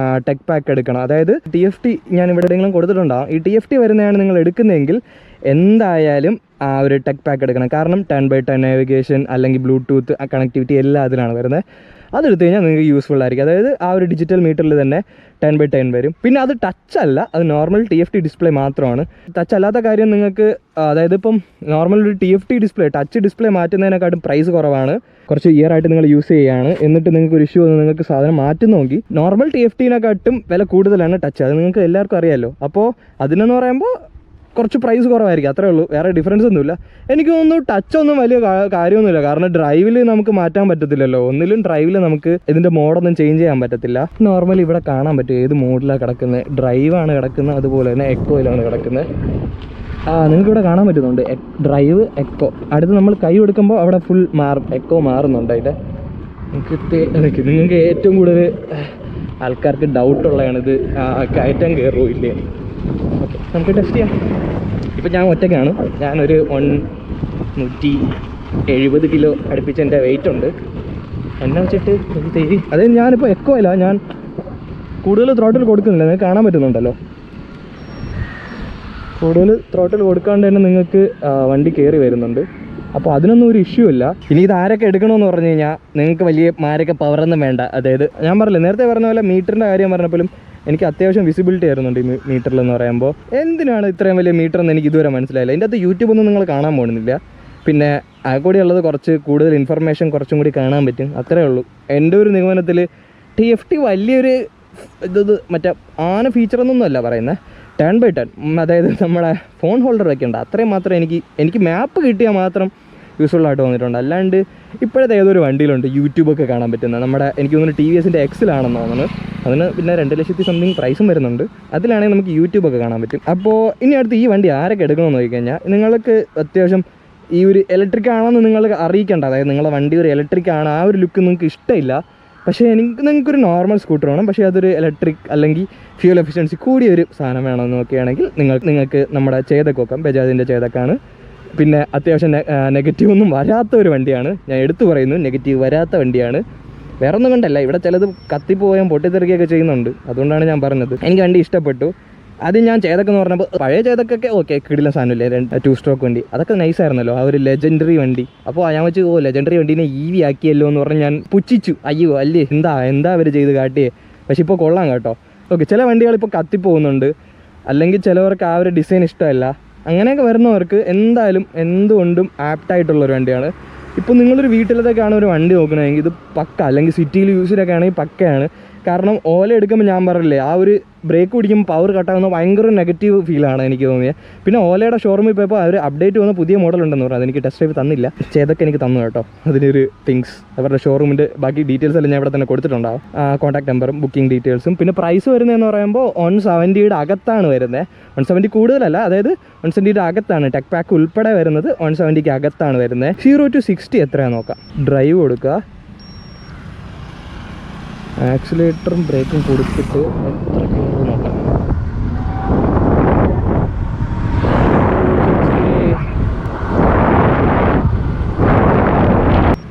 ടെക് പാക്ക് എടുക്കണം. അതായത് TFT ഞാൻ ഇവിടെ എവിടെയെങ്കിലും കൊടുത്തിട്ടുണ്ടാകും. ഈ TFT വരുന്നതാണ് നിങ്ങൾ എടുക്കുന്നതെങ്കിൽ എന്തായാലും ആ ഒരു ടെക് പാക്ക് എടുക്കണം. കാരണം 10x10 നാവിഗേഷൻ അല്ലെങ്കിൽ ബ്ലൂടൂത്ത് കണക്ടിവിറ്റി എല്ലാം അതിലാണ് വരുന്നത്. അതെടുത്ത് കഴിഞ്ഞാൽ നിങ്ങൾക്ക് യൂസ്ഫുൾ ആയിരിക്കും. അതായത് ആ ഒരു ഡിജിറ്റൽ മീറ്ററിൽ തന്നെ 10x10 വരും. പിന്നെ അത് ടച്ച് അല്ല, അത് നോർമൽ TFT ഡിസ്പ്ലേ മാത്രമാണ്. ടച്ച് അല്ലാത്ത കാര്യം നിങ്ങൾക്ക്, അതായത് ഇപ്പം നോർമൽ ഒരു TFT ഡിസ്പ്ലേ ടച്ച് ഡിസ്പ്ലേ മാറ്റുന്നതിനെക്കാട്ടും പ്രൈസ് കുറവാണ്. കുറച്ച് ഇയർ ആയിട്ട് നിങ്ങൾ യൂസ് ചെയ്യുകയാണ്, എന്നിട്ട് നിങ്ങൾക്ക് ഒരു ഇഷ്യൂ വന്ന് നിങ്ങൾക്ക് സാധനം മാറ്റുന്നെങ്കിൽ നോർമൽ TFTനെക്കാട്ടും വില കൂടുതലാണ് ടച്ച്. അത് നിങ്ങൾക്ക് എല്ലാവർക്കും അറിയാമല്ലോ. അപ്പോൾ അതിനെന്ന് പറയുമ്പോൾ കുറച്ച് പ്രൈസ് കുറവായിരിക്കും, അത്രേ ഉള്ളൂ, വേറെ ഡിഫറൻസ് ഒന്നുമില്ല. എനിക്ക് തോന്നുന്നു ടച്ചൊന്നും വലിയ കാര്യമൊന്നുമില്ല. കാരണം ഡ്രൈവിൽ നമുക്ക് മാറ്റാൻ പറ്റത്തില്ലല്ലോ. ഒന്നിലും ഡ്രൈവിൽ നമുക്ക് ഇതിൻ്റെ മോഡൊന്നും ചേഞ്ച് ചെയ്യാൻ പറ്റത്തില്ല. നോർമലി ഇവിടെ കാണാൻ പറ്റും ഏത് മോഡിലാണ് കിടക്കുന്നത്. ഡ്രൈവാണ് കിടക്കുന്നത്, അതുപോലെ തന്നെ എക്കോയിലാണ് കിടക്കുന്നത്. നിങ്ങൾക്ക് ഇവിടെ കാണാൻ പറ്റുന്നുണ്ട് ഡ്രൈവ്, എക്കോ. അടുത്ത് നമ്മൾ കൈ കൊടുക്കുമ്പോൾ അവിടെ ഫുൾ എക്കോ മാറുന്നുണ്ട്. അതിൻ്റെ നിങ്ങൾക്ക് ഏറ്റവും കൂടുതൽ ആൾക്കാർക്ക് ഡൗട്ടുള്ളതാണ് ഇത് കയറ്റം കയറുമോ ഇല്ലേ. ഓക്കെ, നമുക്ക് ടെസ്റ്റ് ചെയ്യാം. ഇപ്പം ഞാൻ ഒറ്റയ്ക്കാണ്. ഞാനൊരു 170 കിലോ അടുപ്പിച്ച് എൻ്റെ വെയിറ്റ് ഉണ്ട്. എന്നെ വെച്ചിട്ട് അതായത് ഞാനിപ്പോൾ എക്കോ അല്ല, ഞാൻ കൂടുതൽ ത്രോട്ടിൽ കൊടുക്കുന്നില്ല. നിങ്ങൾക്ക് കാണാൻ പറ്റുന്നുണ്ടല്ലോ, കൂടുതൽ ത്രോട്ടിൽ കൊടുക്കാണ്ട് തന്നെ നിങ്ങൾക്ക് വണ്ടി കയറി വരുന്നുണ്ട്. അപ്പോൾ അതിനൊന്നും ഒരു ഇഷ്യൂ ഇല്ല. ഇനി ഇത് ആരൊക്കെ എടുക്കണമെന്ന് പറഞ്ഞു കഴിഞ്ഞാൽ നിങ്ങൾക്ക് വലിയ മാരൊക്കെ പവറൊന്നും വേണ്ട. അതായത് ഞാൻ പറഞ്ഞില്ല, നേരത്തെ പറഞ്ഞ പോലെ മീറ്ററിൻ്റെ കാര്യം പറഞ്ഞപ്പോഴും എനിക്ക് അത്യാവശ്യം വിസിബിലിറ്റി ആയിരുന്നുണ്ട് ഈ മീറ്ററിലെന്ന് പറയുമ്പോൾ. എന്തിനാണ് ഇത്രയും വലിയ മീറ്റർ എന്ന് എനിക്ക് ഇതുവരെ മനസ്സിലായില്ല. ഇതിൻ്റെ അകത്ത് യൂട്യൂബൊന്നും നിങ്ങൾ കാണാൻ പോകുന്നില്ല. പിന്നെ ആ കൂടി ഉള്ളത് കുറച്ച് കൂടുതൽ ഇൻഫർമേഷൻ കുറച്ചും കൂടി കാണാൻ പറ്റും, അത്രേ ഉള്ളൂ. എൻ്റെ ഒരു നിഗമനത്തിൽ TFT വലിയൊരു മറ്റേ ഫീച്ചറൊന്നും അല്ല പറയുന്നത്. 10x10, അതായത് നമ്മുടെ ഫോൺ ഹോൾഡർ വെക്കേണ്ട അത്രയും മാത്രം എനിക്ക് മാപ്പ് കിട്ടിയാൽ മാത്രം യൂസ്ഫുള്ളായിട്ട് തോന്നിയിട്ടുണ്ട്. അല്ലാണ്ട് ഇപ്പോഴത്തെ ഏതൊരു വണ്ടിയിലുണ്ട് യൂട്യൂബൊക്കെ കാണാൻ പറ്റുന്നത്. നമ്മുടെ എനിക്ക് തോന്നുന്നു TVSൻ്റെ X-ലാണെന്ന് തോന്നുന്നു. അതിന് പിന്നെ 2 ലക്ഷത്തി സംതിങ് പ്രൈസും വരുന്നുണ്ട്. അതിലാണെങ്കിൽ നമുക്ക് യൂട്യൂബൊക്കെ കാണാൻ പറ്റും. അപ്പോൾ ഇനി അടുത്ത് ഈ വണ്ടി ആരൊക്കെ എടുക്കണമെന്ന് നോക്കിക്കഴിഞ്ഞാൽ നിങ്ങൾക്ക് അത്യാവശ്യം ഈ ഒരു ഇലക്ട്രിക് ആണെന്ന് നിങ്ങൾ അറിയിക്കേണ്ട. അതായത് നിങ്ങളുടെ വണ്ടി ഒരു ഇലക്ട്രിക് ആണ്, ആ ഒരു ലുക്ക് നിങ്ങൾക്ക് ഇഷ്ടമില്ല, പക്ഷേ നിങ്ങൾക്കൊരു നോർമൽ സ്കൂട്ടർ വേണം, പക്ഷേ അതൊരു ഇലക്ട്രിക് അല്ലെങ്കിൽ ഫ്യൂൽ എഫിഷ്യൻസി കൂടിയൊരു സാധനം വേണമെന്ന് നോക്കുകയാണെങ്കിൽ നിങ്ങൾക്ക് നമ്മുടെ ചേതക്ക് നോക്കാം. ബജാജിൻ്റെ ചേതക്കാണ്. പിന്നെ അത്യാവശ്യം നെഗറ്റീവ് ഒന്നും വരാത്ത ഒരു വണ്ടിയാണ്. ഞാൻ എടുത്തു പറയുന്നു, നെഗറ്റീവ് വരാത്ത വണ്ടിയാണ്. വേറെ ഒന്നും കണ്ടല്ല, ഇവിടെ ചിലത് കത്തിപ്പോയാൽ പൊട്ടിത്തെറിക്കുകയൊക്കെ ചെയ്യുന്നുണ്ട്. അതുകൊണ്ടാണ് ഞാൻ പറഞ്ഞത്. എനിക്ക് വണ്ടി ഇഷ്ടപ്പെട്ടു. അത് ഞാൻ ചേതക്കെന്ന് പറഞ്ഞപ്പോൾ പഴയ ചേതക്കൊക്കെ ഓക്കെ, കിടിലൻ സാധനമില്ലേ, 2 സ്ട്രോക്ക് വണ്ടി, അതൊക്കെ നൈസായിരുന്നല്ലോ, ആ ഒരു ലെജൻഡറി വണ്ടി. അപ്പോൾ ഞാൻ വെച്ച് ലെജൻഡറി വണ്ടീനെ EV ആക്കിയല്ലോ എന്ന് പറഞ്ഞ് ഞാൻ പുച്ഛിച്ചു. അയ്യോ അല്ലേ, എന്താ അവർ ചെയ്ത് കാട്ടിയേ. പക്ഷെ ഇപ്പോൾ കൊള്ളാം കേട്ടോ. ഓക്കെ, ചില വണ്ടികൾ ഇപ്പോൾ കത്തിപ്പോകുന്നുണ്ട്, അല്ലെങ്കിൽ ചിലവർക്ക് ആ ഒരു ഡിസൈൻ ഇഷ്ടമല്ല. അങ്ങനെയൊക്കെ വരുന്നവർക്ക് എന്തായാലും എന്തുകൊണ്ടും ആപ്റ്റായിട്ടുള്ളൊരു വണ്ടിയാണ്. ഇപ്പോൾ നിങ്ങളൊരു വീട്ടിലത്തേക്കാണ് ഒരു വണ്ടി നോക്കണമെങ്കിൽ ഇത് പക്ക, അല്ലെങ്കിൽ സിറ്റിയിൽ യൂസിലൊക്കെ ആണെങ്കിൽ പക്കയാണ്. കാരണം ഓല എടുക്കുമ്പോൾ ഞാൻ പറഞ്ഞില്ലേ, ആ ഒരു ബ്രേക്ക് പിടിക്കുമ്പോൾ പവർ കട്ടാകുന്ന ഭയങ്കര നെഗറ്റീവ് ഫീലാണ് എനിക്ക് തോന്നിയത്. പിന്നെ ഓലയുടെ ഷോറൂമിൽ പോയപ്പോൾ അവർ അപ്ഡേറ്റ് വന്ന പുതിയ മോഡൽ ഉണ്ടെന്ന് പറഞ്ഞു. അതെനിക്ക് ടെസ്റ്റ് ഡ്രൈവ് തന്നില്ല, ചേതൊക്കെ എനിക്ക് തന്നു കേട്ടോ. അതിനൊരു തിങ്സ് അവരുടെ ഷോറൂമിൻ്റെ ബാക്കി ഡീറ്റെയിൽസ് എല്ലാം ഞാൻ ഇവിടെ തന്നെ കൊടുത്തിട്ടുണ്ടാവും. കോൺടാക്ട് നമ്പറും ബുക്കിംഗ് ഡീറ്റെയിൽസും. പിന്നെ പ്രൈസ് വരുന്നതെന്ന് പറയുമ്പോൾ 170 അകത്താണ് വരുന്നത്. 170 കൂടുതലല്ല, അതായത് 170 അകത്താണ്. ടെക് പാക്ക് ഉൾപ്പെടെ വരുന്നത് 170 അകത്താണ് വരുന്നത്. 0 to 60 എത്രയാണ് നോക്കാം. ഡ്രൈവ് കൊടുക്കുക, ആക്സിലേറ്ററും ബ്രേക്കും കൊടുത്തിട്ട് എത്ര കിലോമീറ്റർ നോക്കാം.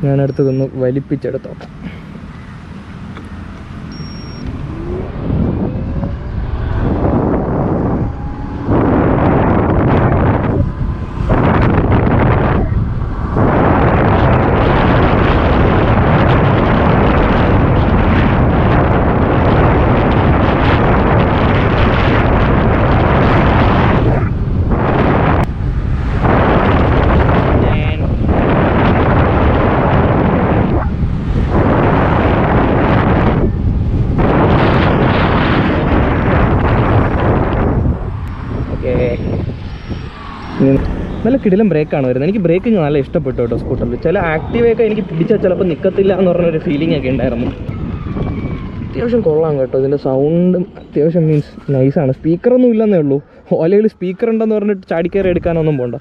ഞാനടുത്തതൊന്ന് വലിപ്പിച്ചെടുത്ത് നോക്കാം. നല്ല കിടിലം ബ്രേക്കാണ് വരുന്നത്. എനിക്ക് ബ്രേക്കിങ് നല്ല ഇഷ്ടപ്പെട്ടു കേട്ടോ സ്കൂട്ടറിൽ. ചില ആക്റ്റീവയൊക്കെ എനിക്ക് പിടിച്ചാൽ ചിലപ്പോൾ നിൽക്കത്തില്ല എന്ന് പറഞ്ഞൊരു ഫീലിംഗ് ഒക്കെ ഉണ്ടായിരുന്നു. അത്യാവശ്യം കൊള്ളാം കേട്ടോ. ഇതിൻ്റെ സൗണ്ടും അത്യാവശ്യം മീൻസ് നൈസാണ്. സ്പീക്കറൊന്നും ഇല്ലെന്നേ ഉള്ളൂ. ഓലയിൽ സ്പീക്കർ ഉണ്ടെന്ന് പറഞ്ഞിട്ട് ചാടിക്കയറി എടുക്കാനൊന്നും പോകണ്ട.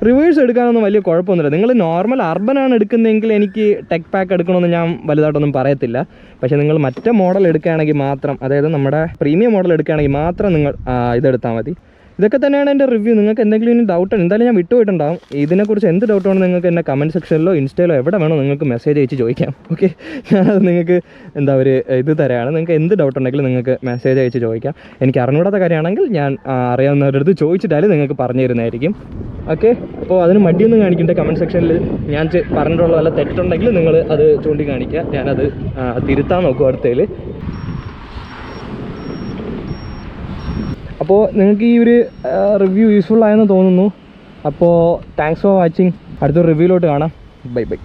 റിവേഴ്സ് എടുക്കാനൊന്നും വലിയ കുഴപ്പമൊന്നുമില്ല. നിങ്ങൾ നോർമൽ അർബനാണ് എടുക്കുന്നതെങ്കിൽ എനിക്ക് ടെക് പാക്ക് എടുക്കണമെന്ന് ഞാൻ വലുതായിട്ടൊന്നും പറയത്തില്ല. പക്ഷേ നിങ്ങൾ മറ്റേ മോഡൽ എടുക്കുകയാണെങ്കിൽ മാത്രം, അതായത് നമ്മുടെ പ്രീമിയം മോഡൽ എടുക്കുകയാണെങ്കിൽ മാത്രം നിങ്ങൾ ഇതെടുത്താൽ മതി. ഇതൊക്കെ തന്നെയാണ് എൻ്റെ റിവ്യൂ. നിങ്ങൾക്ക് എന്തെങ്കിലും ഇനി ഡൗട്ട് എന്തായാലും ഞാൻ വിട്ടുപോയിട്ടുണ്ടാകും. ഇതിനെക്കുറിച്ച് എന്ത് ഡൗട്ട് വേണം നിങ്ങൾക്ക് എന്നെ കമൻറ്റ് സെക്ഷനിലോ ഇൻസ്റ്റയിലോ എവിടെ വേണോ നിങ്ങൾക്ക് മെസ്സേജ് അയച്ച് ചോദിക്കാം. ഓക്കെ, ഞാനത് നിങ്ങൾക്ക് ഒരു ഇത് തരാണ്. നിങ്ങൾക്ക് എന്ത് ഡൗട്ട് ഉണ്ടെങ്കിലും നിങ്ങൾക്ക് മെസ്സേജ് അയച്ച് ചോദിക്കാം. എനിക്ക് അറിഞ്ഞൂടാത്ത കാര്യമാണെങ്കിൽ ഞാൻ അറിയാവുന്നവരുടെ അടുത്ത് ചോദിച്ചിട്ടാലും നിങ്ങൾക്ക് പറഞ്ഞു തരുന്നതായിരിക്കും. ഓക്കെ, അപ്പോൾ അതിന് മടിയൊന്നും കാണിക്കേണ്ട. കമൻറ്റ് സെക്ഷനിൽ ഞാൻ പറഞ്ഞിട്ടുള്ള വല്ല തെറ്റുണ്ടെങ്കിൽ നിങ്ങൾ അത് ചൂണ്ടിക്കാണിക്കുക. ഞാനത് തിരുത്താൻ നോക്കും അടുത്തതിൽ. അപ്പോൾ നിങ്ങൾക്ക് ഈ ഒരു റിവ്യൂ യൂസ്ഫുൾ ആയെന്ന് തോന്നുന്നു. അപ്പോൾ താങ്ക്സ് ഫോർ വാച്ചിങ്. അടുത്തൊരു റിവ്യൂയിലോട്ട് കാണാം. Bye bye.